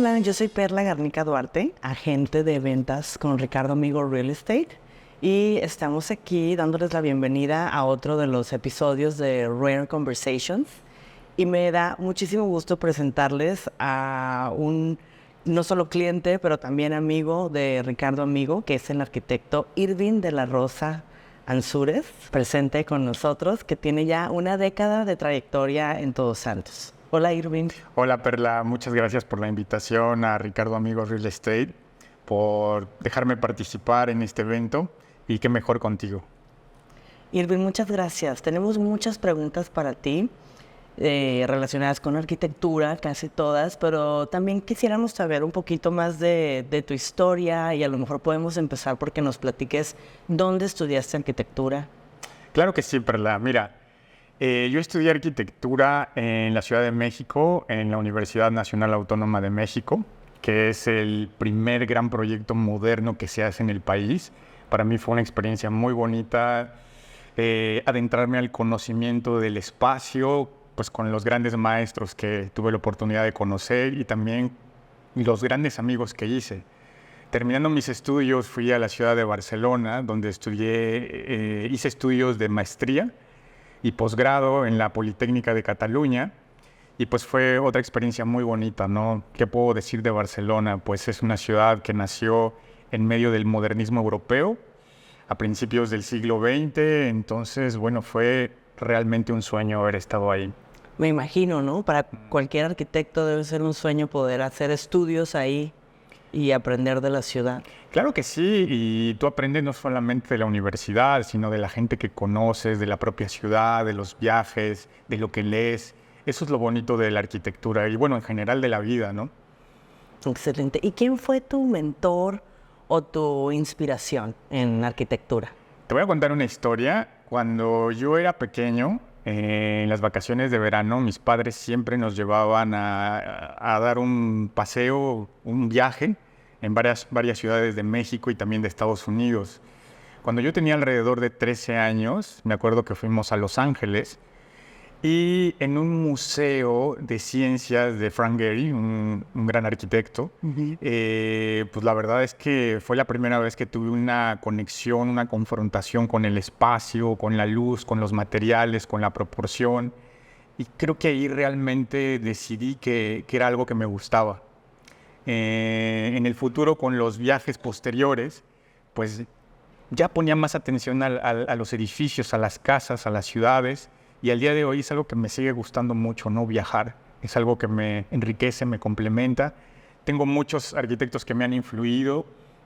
Hola, yo soy Perla Garnica Duarte, agente de ventas con Ricardo Amigo Real Estate, y estamos aquí dándoles la bienvenida a otro de los episodios de Rare Conversations, y me da muchísimo gusto presentarles a un no solo cliente, pero también amigo de Ricardo Amigo, que es el arquitecto Irving de la Rosa Ansúrez, presente con nosotros, que tiene ya una década de trayectoria en Todos Santos. Hola, Irving. Hola, Perla. Muchas gracias por la invitación a Ricardo Amigo Real Estate, por dejarme participar en este evento y qué mejor contigo. Irving, muchas gracias. Tenemos muchas preguntas para ti relacionadas con arquitectura, casi todas, pero también quisiéramos saber un poquito más de tu historia y a lo mejor podemos empezar porque nos platiques dónde estudiaste arquitectura. Claro que sí, Perla. Mira, yo estudié arquitectura en la Ciudad de México, en la Universidad Nacional Autónoma de México, que es el primer gran proyecto moderno que se hace en el país. Para mí fue una experiencia muy bonita, adentrarme al conocimiento del espacio, pues con los grandes maestros que tuve la oportunidad de conocer y también los grandes amigos que hice. Terminando mis estudios, fui a la ciudad de Barcelona, donde hice estudios de maestría y posgrado en la Politécnica de Cataluña, y pues fue otra experiencia muy bonita, ¿no? ¿Qué puedo decir de Barcelona? Pues es una ciudad que nació en medio del modernismo europeo a principios del siglo XX, entonces, bueno, fue realmente un sueño haber estado ahí. Me imagino, ¿no? Para cualquier arquitecto debe ser un sueño poder hacer estudios ahí y aprender de la ciudad. Claro que sí, y tú aprendes no solamente de la universidad, sino de la gente que conoces, de la propia ciudad, de los viajes, de lo que lees. Eso es lo bonito de la arquitectura y, bueno, en general de la vida, ¿no? Excelente. ¿Y quién fue tu mentor o tu inspiración en arquitectura? Te voy a contar una historia. Cuando yo era pequeño, en las vacaciones de verano, mis padres siempre nos llevaban a dar un paseo, un viaje en varias ciudades de México y también de Estados Unidos. Cuando yo tenía alrededor de 13 años, me acuerdo que fuimos a Los Ángeles y en un museo de ciencias de Frank Gehry, un gran arquitecto, pues la verdad es que fue la primera vez que tuve una conexión, una confrontación con el espacio, con la luz, con los materiales, con la proporción. Y creo que ahí realmente decidí que era algo que me gustaba. En el futuro, con los viajes posteriores, pues ya ponía más atención a los edificios, a las casas, a las ciudades. Y al día de hoy es algo que me sigue gustando mucho, ¿no? Viajar. Es algo que me enriquece, me complementa. Tengo muchos arquitectos que me han influido,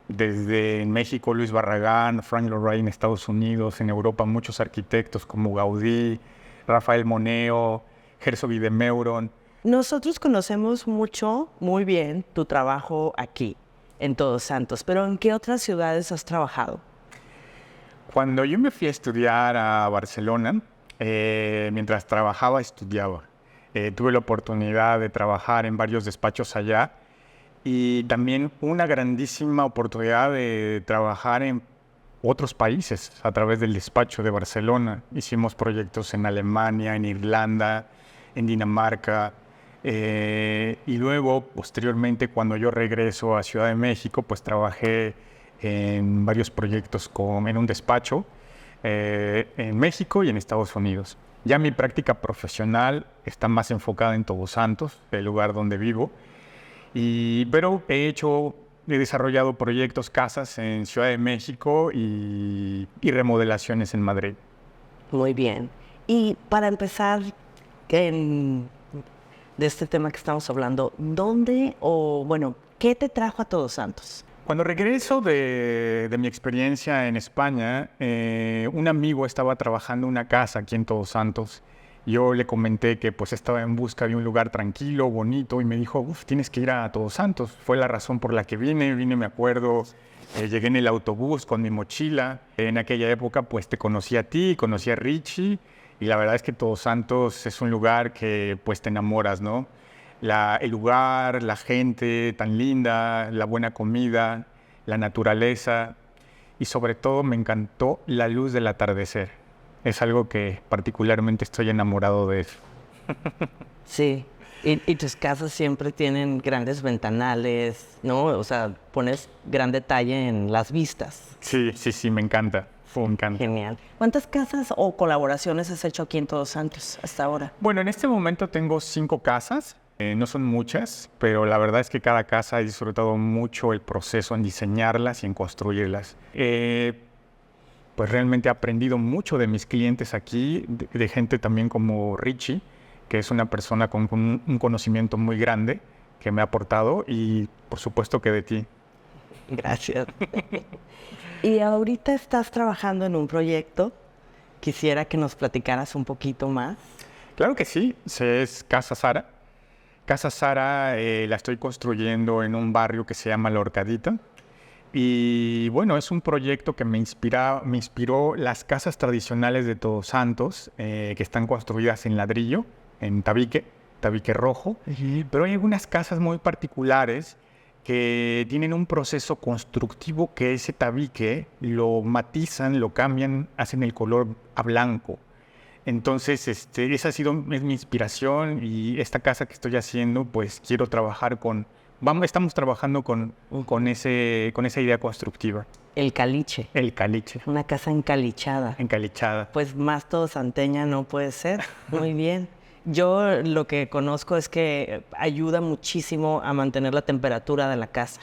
desde en México Luis Barragán, Frank Lloyd Wright en Estados Unidos, en Europa muchos arquitectos como Gaudí, Rafael Moneo, Herzog y de Meuron. Nosotros conocemos muy bien tu trabajo aquí, en Todos Santos, pero ¿en qué otras ciudades has trabajado? Cuando yo me fui a estudiar a Barcelona, mientras trabajaba, estudiaba. Tuve la oportunidad de trabajar en varios despachos allá y también una grandísima oportunidad de trabajar en otros países a través del despacho de Barcelona. Hicimos proyectos en Alemania, en Irlanda, en Dinamarca. Y luego, posteriormente, cuando yo regreso a Ciudad de México, pues trabajé en varios proyectos en un despacho en México y en Estados Unidos. Ya mi práctica profesional está más enfocada en Todos Santos, el lugar donde vivo, pero he desarrollado proyectos, casas en Ciudad de México y remodelaciones en Madrid. Muy bien. Y para empezar de este tema que estamos hablando, ¿qué te trajo a Todos Santos? Cuando regreso de mi experiencia en España, un amigo estaba trabajando en una casa aquí en Todos Santos. Yo le comenté que pues estaba en busca de un lugar tranquilo, bonito, y me dijo, tienes que ir a Todos Santos. Fue la razón por la que vine, me acuerdo, llegué en el autobús con mi mochila. En aquella época pues te conocí a ti, conocí a Richie, y la verdad es que Todos Santos es un lugar que pues te enamoras, ¿no? El lugar, la gente tan linda, la buena comida, la naturaleza y sobre todo me encantó la luz del atardecer. Es algo que particularmente estoy enamorado de eso. Sí, Y tus casas siempre tienen grandes ventanales, ¿no? O sea, pones gran detalle en las vistas. Sí, sí, sí, me encanta. Me encanta. Genial. ¿Cuántas casas o colaboraciones has hecho aquí en Todos Santos hasta ahora? Bueno, en este momento tengo 5 casas. No son muchas, pero la verdad es que cada casa he disfrutado mucho el proceso en diseñarlas y en construirlas. Pues realmente he aprendido mucho de mis clientes aquí, de gente también como Richie, que es una persona con un conocimiento muy grande que me ha aportado, y por supuesto que de ti. Gracias. Y ahorita estás trabajando en un proyecto. Quisiera que nos platicaras un poquito más. Claro que sí, es Casa Sara. Casa Sara la estoy construyendo en un barrio que se llama La Horcadita. Y bueno, es un proyecto que me inspiró las casas tradicionales de Todos Santos, que están construidas en ladrillo, en tabique rojo. Pero hay algunas casas muy particulares que tienen un proceso constructivo que ese tabique lo matizan, lo cambian, hacen el color a blanco. Entonces, esa ha sido es mi inspiración, y esta casa que estoy haciendo, pues quiero trabajar estamos trabajando con esa idea constructiva. El caliche. El caliche. Una casa encalichada. Encalichada. Pues más todosanteña no puede ser. Muy bien. Yo lo que conozco es que ayuda muchísimo a mantener la temperatura de la casa.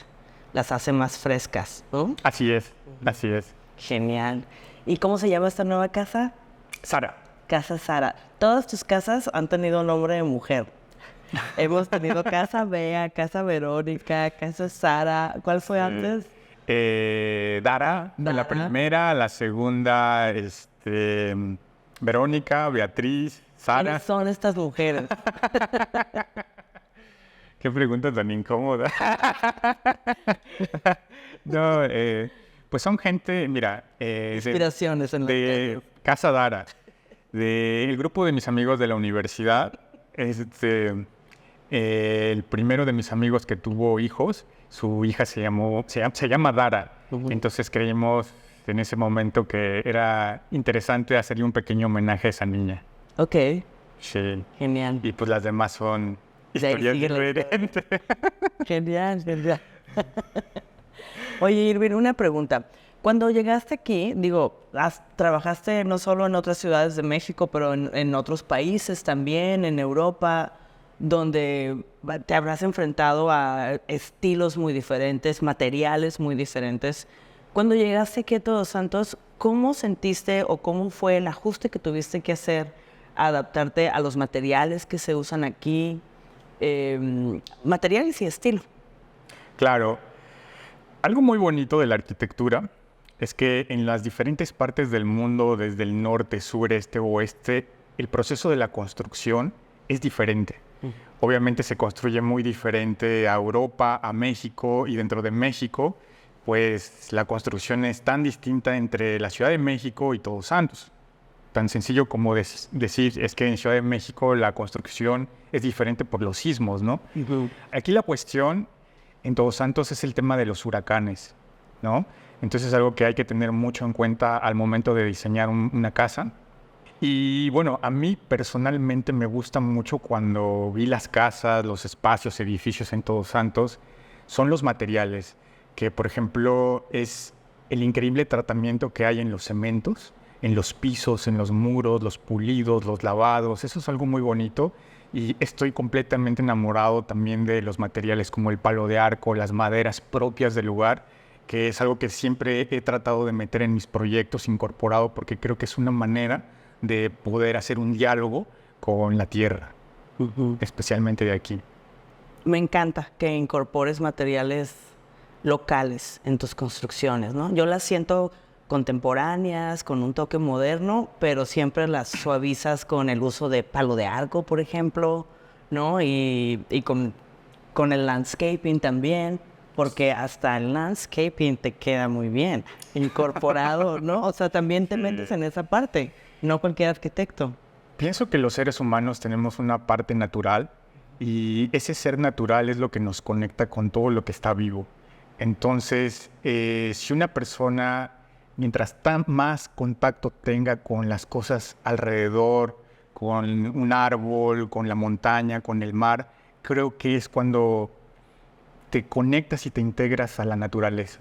Las hace más frescas, ¿no? Así es, así es. Genial. ¿Y cómo se llama esta nueva casa? Sara. Casa Sara. Todas tus casas han tenido nombre de mujer. Hemos tenido Casa Bea, Casa Verónica, Casa Sara. ¿Cuál fue antes? Dara, la primera, la segunda, Verónica, Beatriz, Sara. ¿Quiénes son estas mujeres? Qué pregunta tan incómoda. No, pues son gente, mira, Inspiraciones en de Casa Dara, del grupo de mis amigos de la universidad. El primero de mis amigos que tuvo hijos, su hija se llama Dara. Entonces creímos en ese momento que era interesante hacerle un pequeño homenaje a esa niña. Ok. Sí. Genial. Y pues las demás son historias diferentes. Genial, genial. Oye, Irving, una pregunta. Cuando llegaste aquí, trabajaste no solo en otras ciudades de México, pero en otros países también, en Europa, donde te habrás enfrentado a estilos muy diferentes, materiales muy diferentes. Cuando llegaste aquí a Todos Santos, ¿cómo sentiste o cómo fue el ajuste que tuviste que hacer a adaptarte a los materiales que se usan aquí? Materiales y estilo. Claro. Algo muy bonito de la arquitectura es que en las diferentes partes del mundo, desde el norte, sur, este, oeste, el proceso de la construcción es diferente. Obviamente se construye muy diferente a Europa, a México, y dentro de México, pues la construcción es tan distinta entre la Ciudad de México y Todos Santos. Tan sencillo como decir es que en Ciudad de México la construcción es diferente por los sismos, ¿no? Aquí la cuestión en Todos Santos es el tema de los huracanes, ¿no? Entonces es algo que hay que tener mucho en cuenta al momento de diseñar una casa. Y bueno, a mí personalmente me gusta mucho cuando vi las casas, los espacios, edificios en Todos Santos, son los materiales, que por ejemplo es el increíble tratamiento que hay en los cementos, en los pisos, en los muros, los pulidos, los lavados. Eso es algo muy bonito, y estoy completamente enamorado también de los materiales como el palo de arco, las maderas propias del lugar, que es algo que siempre he tratado de meter en mis proyectos, incorporado, porque creo que es una manera de poder hacer un diálogo con la tierra, especialmente de aquí. Me encanta que incorpores materiales locales en tus construcciones, ¿no? Yo las siento contemporáneas, con un toque moderno, pero siempre las suavizas con el uso de palo de arco, por ejemplo, ¿no? Y con el landscaping también, porque hasta el landscaping te queda muy bien incorporado, ¿no? O sea, también te metes en esa parte, no cualquier arquitecto. Pienso que los seres humanos tenemos una parte natural, y ese ser natural es lo que nos conecta con todo lo que está vivo. Entonces, si una persona, mientras más contacto tenga con las cosas alrededor, con un árbol, con la montaña, con el mar, creo que es cuando te conectas y te integras a la naturaleza.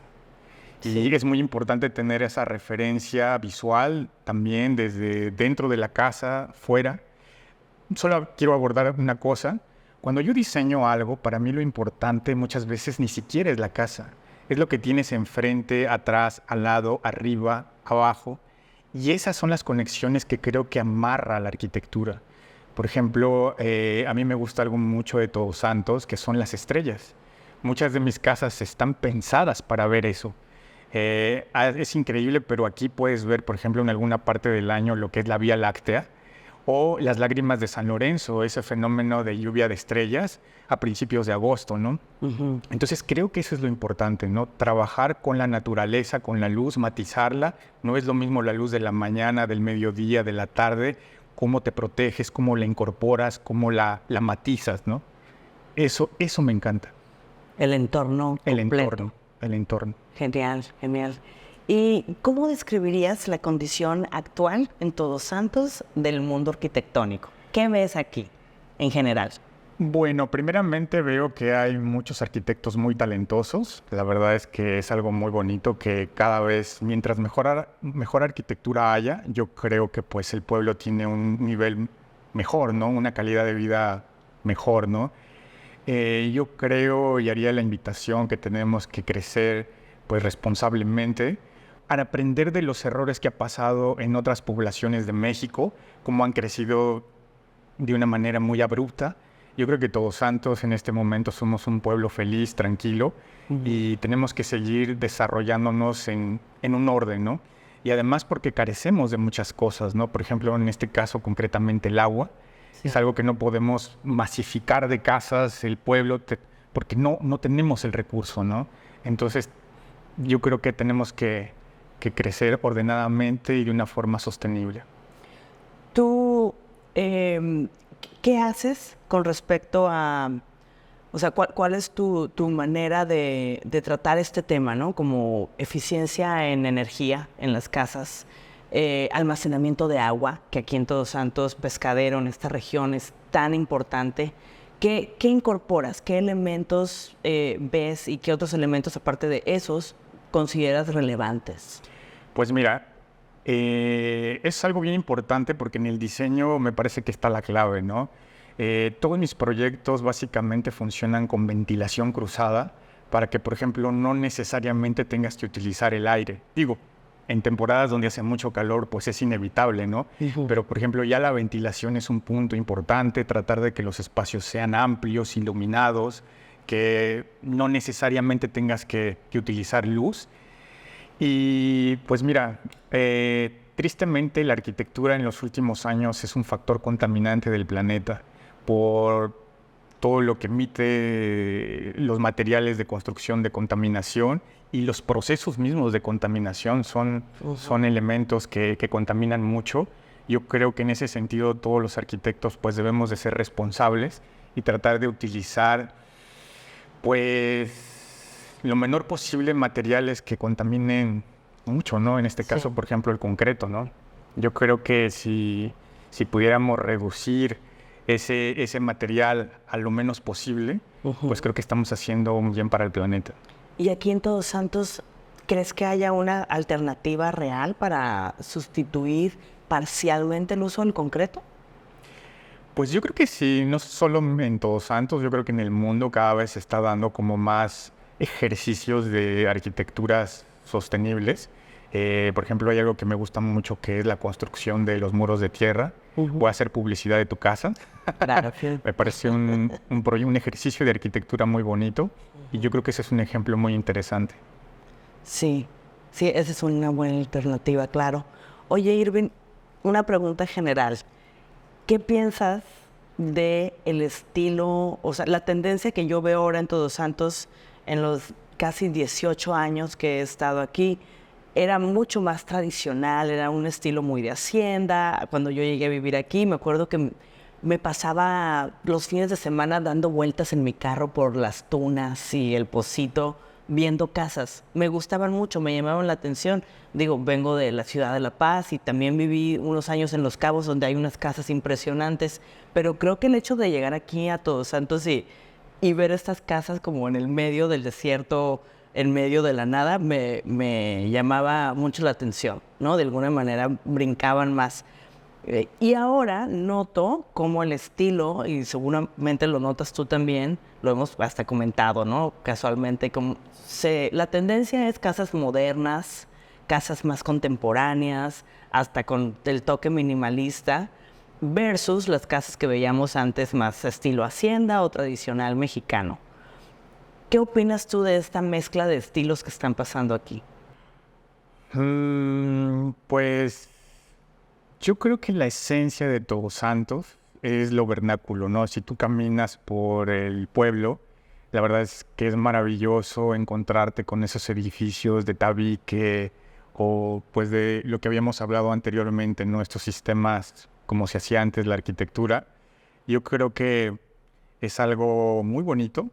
Y es muy importante tener esa referencia visual también desde dentro de la casa, fuera. Solo quiero abordar una cosa. Cuando yo diseño algo, para mí lo importante muchas veces ni siquiera es la casa. Es lo que tienes enfrente, atrás, al lado, arriba, abajo. Y esas son las conexiones que creo que amarra la arquitectura. Por ejemplo, a mí me gusta algo mucho de Todos Santos, que son las estrellas. Muchas de mis casas están pensadas para ver eso. Es increíble, pero aquí puedes ver, por ejemplo, en alguna parte del año lo que es la Vía Láctea o las lágrimas de San Lorenzo, ese fenómeno de lluvia de estrellas a principios de agosto, ¿no? Uh-huh. Entonces creo que eso es lo importante, ¿no? Trabajar con la naturaleza, con la luz, matizarla. No es lo mismo la luz de la mañana, del mediodía, de la tarde, cómo te proteges, cómo la incorporas, cómo la matizas, ¿no? Eso me encanta. El entorno completo. El entorno. Genial, genial. ¿Y cómo describirías la condición actual en Todos Santos del mundo arquitectónico? ¿Qué ves aquí, en general? Bueno, primeramente veo que hay muchos arquitectos muy talentosos. La verdad es que es algo muy bonito que cada vez, mientras mejor arquitectura haya, yo creo que pues el pueblo tiene un nivel mejor, ¿no? Una calidad de vida mejor, ¿no? Yo creo y haría la invitación que tenemos que crecer pues responsablemente para aprender de los errores que ha pasado en otras poblaciones de México, cómo han crecido de una manera muy abrupta. Yo creo que Todos Santos en este momento somos un pueblo feliz, tranquilo, y tenemos que seguir desarrollándonos en un orden, ¿no? Y además porque carecemos de muchas cosas, ¿no? Por ejemplo, en este caso concretamente el agua. Sí. Es algo que no podemos masificar de casas, el pueblo, porque no tenemos el recurso, ¿no? Entonces, yo creo que tenemos que crecer ordenadamente y de una forma sostenible. ¿Tú qué haces con respecto a, o sea, cuál es tu manera de tratar este tema, ¿no? Como eficiencia en energía en las casas, almacenamiento de agua, que aquí en Todos Santos, Pescadero, en esta región es tan importante. ¿Qué incorporas? ¿Qué elementos ves y qué otros elementos, aparte de esos, consideras relevantes? Pues mira, es algo bien importante porque en el diseño me parece que está la clave, ¿no? Todos mis proyectos básicamente funcionan con ventilación cruzada para que, por ejemplo, no necesariamente tengas que utilizar el aire. Digo, en temporadas donde hace mucho calor, pues es inevitable, ¿no? Uh-huh. Pero, por ejemplo, ya la ventilación es un punto importante, tratar de que los espacios sean amplios, iluminados, que no necesariamente tengas que utilizar luz. Y pues mira, tristemente la arquitectura en los últimos años es un factor contaminante del planeta por todo lo que emite los materiales de construcción de contaminación y los procesos mismos de contaminación son elementos que contaminan mucho. Yo creo que en ese sentido todos los arquitectos pues debemos de ser responsables y tratar de utilizar pues lo menor posible materiales que contaminen mucho, ¿no? En este caso, por ejemplo, el concreto, ¿no? Yo creo que si pudiéramos reducir ese material a lo menos posible, pues creo que estamos haciendo un bien para el planeta. ¿Y aquí en Todos Santos crees que haya una alternativa real para sustituir parcialmente el uso del concreto? Pues yo creo que sí, no solo en Todos Santos, yo creo que en el mundo cada vez se está dando como más ejercicios de arquitecturas sostenibles. Por ejemplo, hay algo que me gusta mucho que es la construcción de los muros de tierra. Voy a hacer publicidad de tu casa. Claro, sí. Me parece un ejercicio de arquitectura muy bonito y yo creo que ese es un ejemplo muy interesante. Sí, esa es una buena alternativa, claro. Oye, Irving, una pregunta general. ¿Qué piensas de el estilo, o sea, la tendencia que yo veo ahora en Todos Santos en los casi 18 años que he estado aquí? Era mucho más tradicional, era un estilo muy de hacienda. Cuando yo llegué a vivir aquí, me acuerdo que me pasaba los fines de semana dando vueltas en mi carro por las Tunas y el Pocito, viendo casas. Me gustaban mucho, me llamaban la atención. Digo, vengo de la ciudad de La Paz y también viví unos años en Los Cabos donde hay unas casas impresionantes, pero creo que el hecho de llegar aquí a Todos Santos y ver estas casas como en el medio del desierto, en medio de la nada, me llamaba mucho la atención, ¿no? De alguna manera brincaban más. Y ahora noto cómo el estilo, y seguramente lo notas tú también, lo hemos hasta comentado, ¿no? Casualmente, la tendencia es casas modernas, casas más contemporáneas, hasta con el toque minimalista, versus las casas que veíamos antes más estilo hacienda o tradicional mexicano. ¿Qué opinas tú de esta mezcla de estilos que están pasando aquí? Pues yo creo que la esencia de Todos Santos es lo vernáculo, ¿no? Si tú caminas por el pueblo, la verdad es que es maravilloso encontrarte con esos edificios de tabique o pues de lo que habíamos hablado anteriormente, ¿no? Estos sistemas como se hacía antes la arquitectura. Yo creo que es algo muy bonito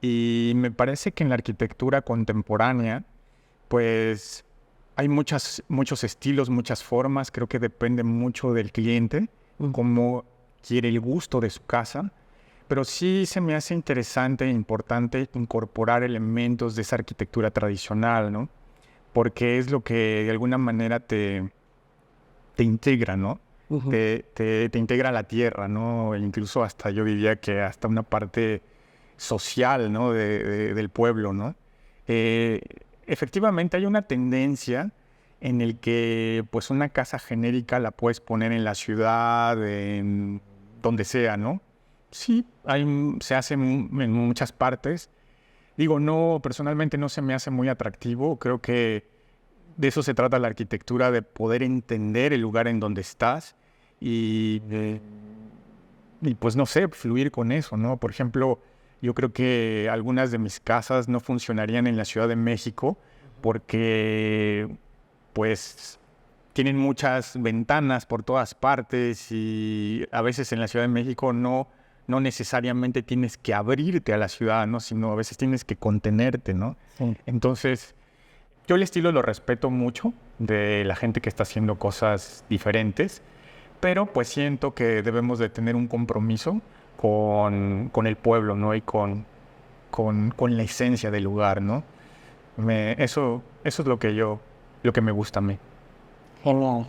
y me parece que en la arquitectura contemporánea, pues hay muchos estilos, muchas formas. Creo que depende mucho del cliente, cómo quiere el gusto de su casa. Pero sí se me hace interesante e importante incorporar elementos de esa arquitectura tradicional, ¿no? Porque es lo que de alguna manera te integra, ¿no? Uh-huh. Te integra a la tierra, ¿no? E incluso hasta yo diría que hasta una parte social, ¿no? Del pueblo, ¿no? Efectivamente hay una tendencia en el que pues una casa genérica la puedes poner en la ciudad, en donde sea, ¿no? Sí, se hace en muchas partes. Digo, no, personalmente no se me hace muy atractivo. Creo que de eso se trata la arquitectura, de poder entender el lugar en donde estás y pues no sé, fluir con eso, ¿no? Por ejemplo, yo creo que algunas de mis casas no funcionarían en la Ciudad de México porque pues tienen muchas ventanas por todas partes y a veces en la Ciudad de México no necesariamente tienes que abrirte a la ciudad, ¿no? Sino a veces tienes que contenerte, ¿no? Sí. Entonces, yo el estilo lo respeto mucho de la gente que está haciendo cosas diferentes, pero pues siento que debemos de tener un compromiso con el pueblo, ¿no? Y con la esencia del lugar, ¿no? Eso es lo que me gusta a mí. Genial,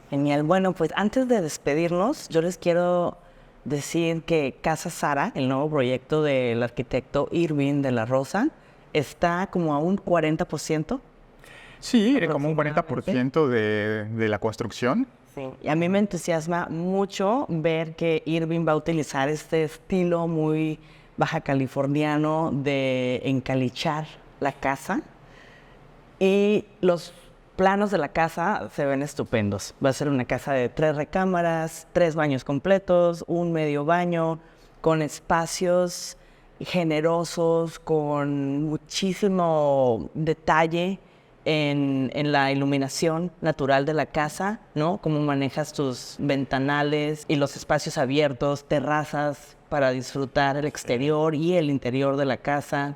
genial. Bueno, pues antes de despedirnos, yo les quiero decir que Casa Sara, el nuevo proyecto del arquitecto Irving de la Rosa, está como a un 40%. Sí, como un 40% de la construcción. Sí, y a mí me entusiasma mucho ver que Irving va a utilizar este estilo muy baja californiano de encalichar la casa. Y los planos de la casa se ven estupendos. Va a ser una casa de 3 recámaras, 3 baños completos, un medio baño, con espacios generosos, con muchísimo detalle en la iluminación natural de la casa, ¿no? Cómo manejas tus ventanales y los espacios abiertos, terrazas para disfrutar el exterior y el interior de la casa.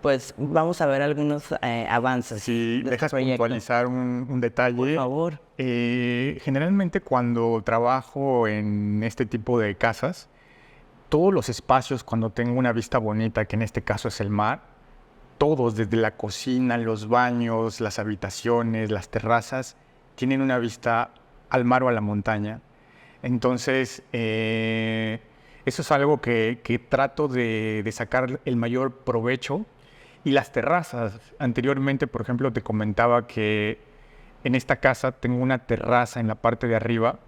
Pues vamos a ver algunos avances. Si dejas puntualizar un detalle. Por favor. Generalmente cuando trabajo en este tipo de casas, todos los espacios, cuando tengo una vista bonita, que en este caso es el mar, todos, desde la cocina, los baños, las habitaciones, las terrazas, tienen una vista al mar o a la montaña. Entonces, eso es algo que trato de sacar el mayor provecho. Y las terrazas, anteriormente, por ejemplo, te comentaba que en esta casa tengo una terraza en la parte de arriba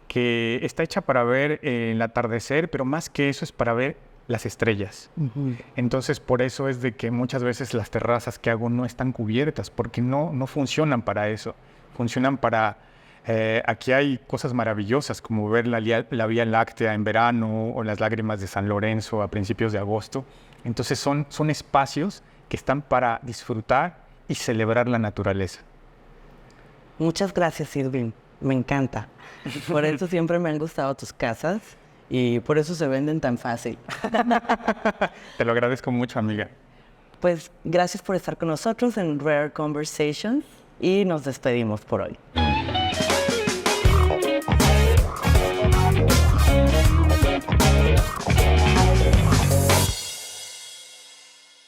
que está hecha para ver el atardecer, pero más que eso es para ver las estrellas. Uh-huh. Entonces, por eso es de que muchas veces las terrazas que hago no están cubiertas, porque no funcionan para eso. Funcionan para... aquí hay cosas maravillosas, como ver la Vía Láctea en verano o las lágrimas de San Lorenzo a principios de agosto. Entonces, son espacios que están para disfrutar y celebrar la naturaleza. Muchas gracias, Irving. Me encanta. Por eso siempre me han gustado tus casas y por eso se venden tan fácil. Te lo agradezco mucho, amiga. pues gracias por estar con nosotros en Rare Conversations y nos despedimos por hoy.